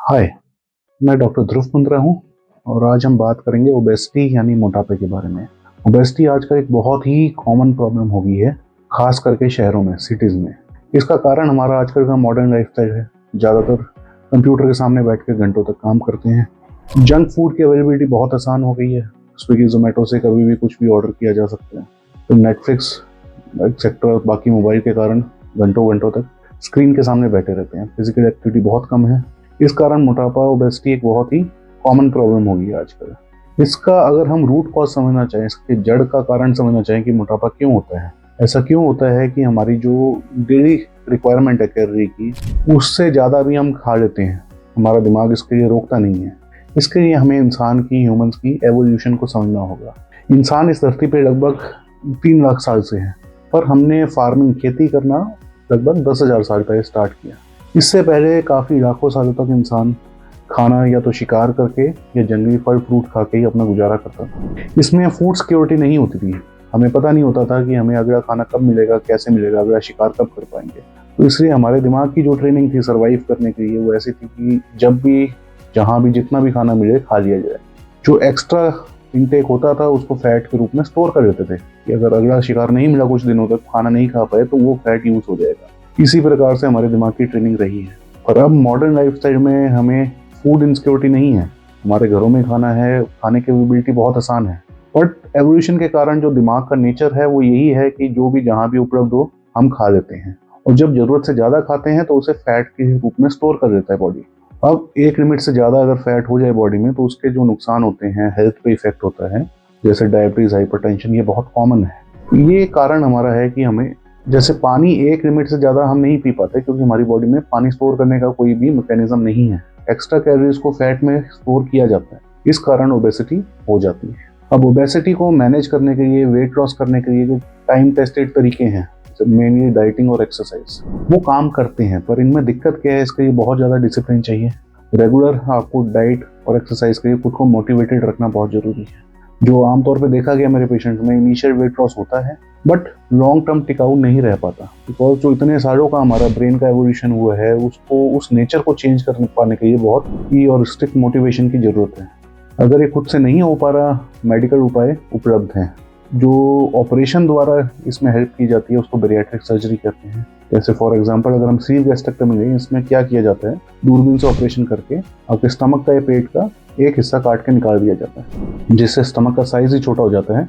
हाय, मैं डॉक्टर ध्रुव कुंद्रा हूँ और आज हम बात करेंगे ओबेसिटी यानी मोटापे के बारे में। ओबेसिटी आजकल एक बहुत ही कॉमन प्रॉब्लम हो गई है, खास करके शहरों में, सिटीज़ में। इसका कारण हमारा आजकल का मॉडर्न लाइफस्टाइल है। ज़्यादातर कंप्यूटर के सामने बैठ के घंटों तक काम करते हैं। जंक फूड की अवेलेबिलिटी बहुत आसान हो गई है। स्विगी जोमेटो से कभी भी कुछ भी ऑर्डर किया जा सकता है। तो नेटफ्लिक्स एक्सेट्रा बाकी मोबाइल के कारण घंटों घंटों तक स्क्रीन के सामने बैठे रहते हैं। फिजिकल एक्टिविटी बहुत कम है। इस कारण मोटापा ओबेसिटी एक बहुत ही कॉमन प्रॉब्लम हो गई है आजकल। इसका अगर हम रूट कॉज समझना चाहें, इसके जड़ का कारण समझना चाहें कि मोटापा क्यों होता है, ऐसा क्यों होता है कि हमारी जो डेली रिक्वायरमेंट है कैलोरी की, उससे ज़्यादा भी हम खा लेते हैं। हमारा दिमाग इसके लिए रोकता नहीं है। इसके लिए हमें इंसान की, ह्यूमंस की एवोल्यूशन को समझना होगा। इंसान इस धरती पर लगभग 3 लाख साल से है, पर हमने फार्मिंग, खेती करना लगभग 10,000 साल पहले स्टार्ट किया। इससे पहले काफ़ी लाखों सालों तक इंसान खाना या तो शिकार करके या जंगली फल फ्रूट खा के ही अपना गुजारा करता था। इसमें फूड सिक्योरिटी नहीं होती थी। हमें पता नहीं होता था कि हमें अगला खाना कब मिलेगा, कैसे मिलेगा, अगला शिकार कब कर पाएंगे। तो इसलिए हमारे दिमाग की जो ट्रेनिंग थी सर्वाइव करने के लिए, वो ऐसी थी कि जब भी, जहाँ भी, जितना भी खाना मिले खा लिया जाए। जो एक्स्ट्रा इनटेक होता था उसको फैट के रूप में स्टोर कर देते थे कि अगर अगला शिकार नहीं मिला, कुछ दिनों तक खाना नहीं खा पाए, तो वो फैट यूज हो जाएगा। इसी प्रकार से हमारे दिमाग की ट्रेनिंग रही है। पर अब मॉडर्न लाइफस्टाइल में हमें फूड इनसिक्योरिटी नहीं है। हमारे घरों में खाना है, खाने की अवेलेबिलिटी बहुत आसान है। बट एवोल्यूशन के कारण जो दिमाग का नेचर है वो यही है कि जो भी जहाँ भी उपलब्ध हो हम खा लेते हैं, और जब जरूरत से ज़्यादा खाते हैं तो उसे फैट के रूप में स्टोर कर देता है बॉडी। अब एक लिमिट से ज़्यादा अगर फैट हो जाए बॉडी में तो उसके जो नुकसान होते हैं, हेल्थ पे इफेक्ट होता है, जैसे डायबिटीज़, हाइपरटेंशन, ये बहुत कॉमन है। ये कारण हमारा है कि हमें, जैसे पानी एक लिमिट से ज़्यादा हम नहीं पी पाते क्योंकि हमारी बॉडी में पानी स्टोर करने का कोई भी मैकेनिज्म नहीं है। एक्स्ट्रा कैलोरीज को फैट में स्टोर किया जाता है, इस कारण ओबेसिटी हो जाती है। अब ओबेसिटी को मैनेज करने के लिए, वेट लॉस करने के लिए जो टाइम टेस्टेड तरीके हैं, मेनली डाइटिंग और एक्सरसाइज, वो काम करते हैं। पर इनमें दिक्कत क्या है, इसके लिए बहुत ज़्यादा डिसिप्लिन चाहिए। रेगुलर आपको डाइट और एक्सरसाइज के लिए खुद को मोटिवेटेड रखना बहुत ज़रूरी है। जो आमतौर पे देखा गया मेरे पेशेंट में, इनिशियल वेट लॉस होता है बट लॉन्ग टर्म टिकाऊ नहीं रह पाता, बिकॉज जो इतने सालों का हमारा ब्रेन का एवोल्यूशन हुआ है, उसको, उस नेचर को चेंज कर पाने के लिए बहुत ही और स्ट्रिक्ट मोटिवेशन की जरूरत है। अगर ये खुद से नहीं हो पा रहा, मेडिकल उपाय उपलब्ध हैं। जो ऑपरेशन द्वारा इसमें हेल्प की जाती है उसको बैरिएट्रिक सर्जरी कहते हैं। जैसे फॉर एग्जांपल अगर हम स्लीव गैस्ट्रेक्टमी लें, इसमें क्या किया जाता है, दूरबीन से ऑपरेशन करके आपके स्टमक का या पेट का एक हिस्सा काट के निकाल दिया जाता है, जिससे स्टमक का साइज ही छोटा हो जाता है।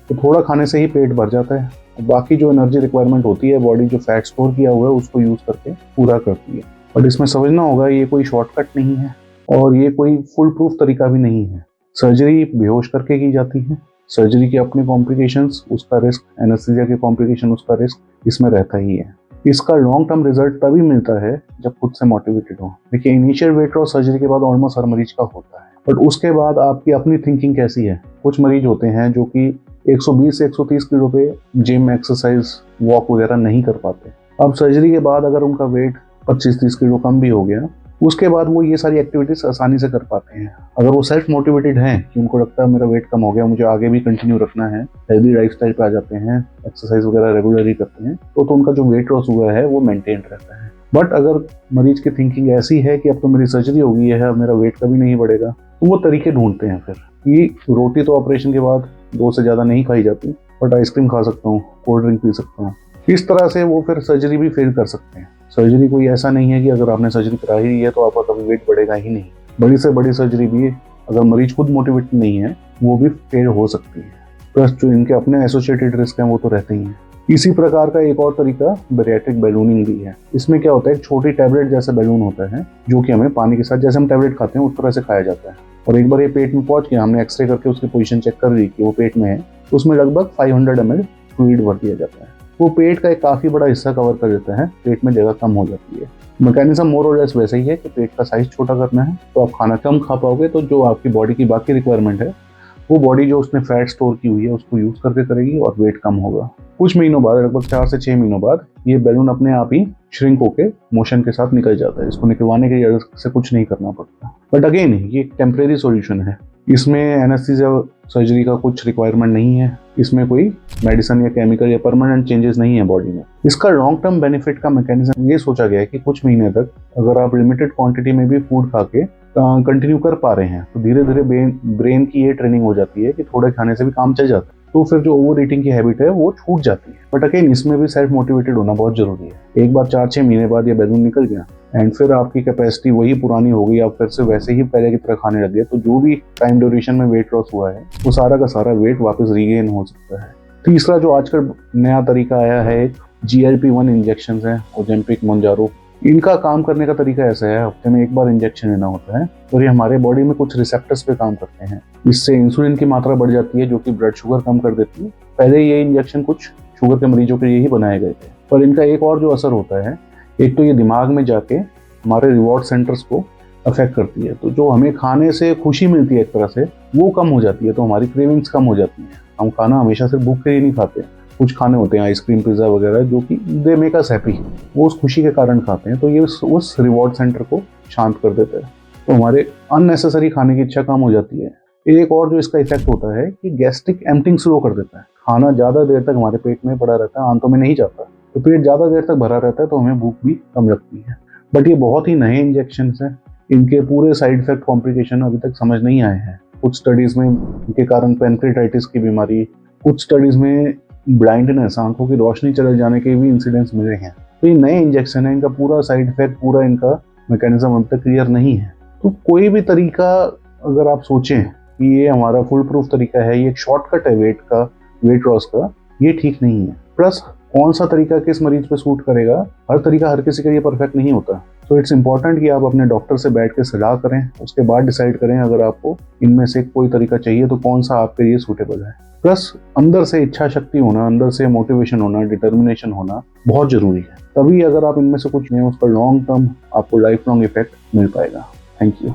तो थोड़ा खाने से ही पेट भर जाता है। बाकी जो एनर्जी रिक्वायरमेंट होती है, बॉडी जो फैट स्टोर किया हुआ है उसको यूज करके पूरा करती है। बट इसमें समझना होगा, ये कोई शॉर्टकट नहीं है और ये कोई फुल प्रूफ तरीका भी नहीं है। सर्जरी बेहोश करके की जाती है। सर्जरी के अपने कॉम्प्लिकेशंस, उसका रिस्क, एनेस्थीसिया के कॉम्प्लिकेशन, उसका रिस्क इसमें रहता ही है। इसका लॉन्ग टर्म रिजल्ट तभी मिलता है जब खुद से मोटिवेटेड हो। देखिए, इनिशियल वेट लॉस सर्जरी के बाद ऑलमोस्ट हर मरीज का होता है, बट उसके बाद आपकी अपनी थिंकिंग कैसी है। कुछ मरीज होते हैं जो कि 120 से 130 किलो पे जिम, एक्सरसाइज, वॉक वगैरह नहीं कर पाते। अब सर्जरी के बाद अगर उनका वेट 25-30 किलो कम भी हो गया, उसके बाद वो ये सारी एक्टिविटीज आसानी से कर पाते हैं। अगर वो सेल्फ मोटिवेटेड हैं कि उनको लगता है मेरा वेट कम हो गया, मुझे आगे भी कंटिन्यू रखना है, हेल्दी लाइफस्टाइल पे आ जाते हैं, एक्सरसाइज वगैरह रेगुलरली करते हैं, तो उनका जो वेट लॉस हुआ है वो मेंटेन रहता है। बट अगर मरीज की थिंकिंग ऐसी है कि अब तो मेरी सर्जरी हो गई है, अब मेरा वेट कभी नहीं बढ़ेगा, तो वो तरीके ढूंढते हैं फिर कि रोटी तो ऑपरेशन के बाद 2 से ज़्यादा नहीं खाई जाती, बट आइसक्रीम खा सकता हूँ, कोल्ड ड्रिंक पी सकता हूँ। इस तरह से वो फिर सर्जरी भी फेल कर सकते हैं। सर्जरी कोई ऐसा नहीं है कि अगर आपने सर्जरी करा ही है तो आपका कभी वेट बढ़ेगा ही नहीं। बड़ी से बड़ी सर्जरी भी अगर मरीज खुद मोटिवेटेड नहीं है, वो भी फेल हो सकती है। प्लस जो इनके अपने एसोसिएटेड रिस्क हैं वो तो रहते ही हैं। इसी प्रकार का एक और तरीका बैरिएट्रिक बैलूनिंग भी है। इसमें क्या होता है, एक छोटी टैबलेट जैसा बैलून होता है जो कि हमें पानी के साथ, जैसे हम टैबलेट खाते हैं उस तरह से खाया जाता है, और एक बार ये पेट में पहुंच गया, हमने एक्सरे करके उसकी पोजीशन चेक कर ली कि वो पेट में है, तो उसमें लगभग 500 ml फ्लूइड भर दिया जाता है। वो पेट का एक काफ़ी बड़ा हिस्सा कवर कर देता है, पेट में जगह कम हो जाती है। मैकेनिज्म मोर और लेस वैसे ही है कि पेट का साइज छोटा करना है तो आप खाना कम खा पाओगे, तो जो आपकी बॉडी की बाकी रिक्वायरमेंट है वो बॉडी जो उसने फैट स्टोर की हुई है उसको यूज करके करेगी और वेट कम होगा। कुछ महीनों बाद, लगभग 4 से 6 महीनों बाद, ये बैलून अपने आप ही श्रिंक होके मोशन के साथ निकल जाता है। इसको निकलवाने के लिए अलग से कुछ नहीं करना पड़ता। बट अगेन, ये एक टेम्परेरी सॉल्यूशन है। इसमें एनेस्थीसिया सर्जरी का कुछ रिक्वायरमेंट नहीं है, इसमें कोई मेडिसिन या केमिकल या परमानेंट चेंजेस नहीं है बॉडी में। इसका लॉन्ग टर्म बेनिफिट का मैकेनिज्म ये सोचा गया है कि कुछ महीने तक अगर आप लिमिटेड क्वांटिटी में भी फूड खा के कंटिन्यू कर पा रहे हैं तो धीरे धीरे ब्रेन की ये ट्रेनिंग हो जाती है कि थोड़े खाने से भी काम चल जाता है, तो फिर जो ओवर ईटिंग की हैबिट है वो छूट जाती है। बट अगेन इसमें भी सेल्फ मोटिवेटेड होना बहुत जरूरी है। एक बार 4-6 महीने बाद ये बैलून निकल गया एंड फिर आपकी कैपेसिटी वही पुरानी हो गई, आप फिर से वैसे ही पहले की तरह खाने लग गए, तो जो भी टाइम ड्यूरेशन में वेट लॉस हुआ है वो सारा का सारा वेट वापस रीगेन हो सकता है। तीसरा जो आजकल नया तरीका आया है, GLP-1 इंजेक्शन है, ओजेम्पिक, मोंजारो। इनका काम करने का तरीका ऐसा है, हफ्ते में एक बार इंजेक्शन लेना होता है और ये हमारे बॉडी में कुछ रिसेप्टर्स पे काम करते हैं। इससे इंसुलिन की मात्रा बढ़ जाती है जो कि ब्लड शुगर कम कर देती है। पहले ये इंजेक्शन कुछ शुगर के मरीजों के लिए ही बनाए गए थे, पर इनका एक और जो असर होता है, एक तो ये दिमाग में जाके हमारे रिवॉर्ड सेंटर्स को अफेक्ट करती है, तो जो हमें खाने से खुशी मिलती है एक तरह से वो कम हो जाती है, तो हमारी क्रेविंग्स कम हो जाती है। हम खाना हमेशा सिर्फ भूख के लिए नहीं खाते, कुछ खाने होते हैं आइसक्रीम, पिज्ज़ा वगैरह जो कि दे मेक अस हैप्पी, वो उस खुशी के कारण खाते हैं, तो ये उस रिवॉर्ड सेंटर को शांत कर देते हैं, तो हमारे अननेसेसरी खाने की इच्छा कम हो जाती है। एक और जो इसका इफेक्ट होता है कि गैस्ट्रिक एम्प्टिंग स्लो कर देता है। खाना ज़्यादा देर तक हमारे पेट में पड़ा रहता है, आंतों में नहीं जाता, तो पेट ज़्यादा देर तक भरा रहता है, तो हमें भूख भी कम लगती है। बट ये बहुत ही नए इंजेक्शन हैं, इनके पूरे साइड इफेक्ट कॉम्प्लिकेशन अभी तक समझ नहीं आए हैं। कुछ स्टडीज़ में इनके कारण पेनक्रेटाइटिस की बीमारी, कुछ स्टडीज़ में ब्लाइंडनेस, आंखों की रोशनी चले जाने के भी इंसिडेंट्स मिले हैं। तो ये नए इंजेक्शन है, इनका पूरा साइड इफेक्ट, पूरा इनका मैकेनिज्म अभी तक क्लियर नहीं है। तो कोई भी तरीका अगर आप सोचें कि ये हमारा फुल प्रूफ तरीका है, ये एक शॉर्टकट है वेट लॉस का, ये ठीक नहीं है। प्लस कौन सा तरीका किस मरीज पे सूट करेगा, हर तरीका हर किसी के लिए परफेक्ट नहीं होता। तो इट्स इंपॉर्टेंट कि आप अपने डॉक्टर से बैठ के सलाह करें, उसके बाद डिसाइड करें अगर आपको इनमें से कोई तरीका चाहिए तो कौन सा आपके लिए सूटेबल है। प्लस अंदर से इच्छा शक्ति होना, अंदर से मोटिवेशन होना, डिटर्मिनेशन होना बहुत जरूरी है। तभी अगर आप इनमें से कुछ नहीं, उस पर लॉन्ग टर्म आपको लाइफ लॉन्ग इफेक्ट मिल पाएगा। Thank you.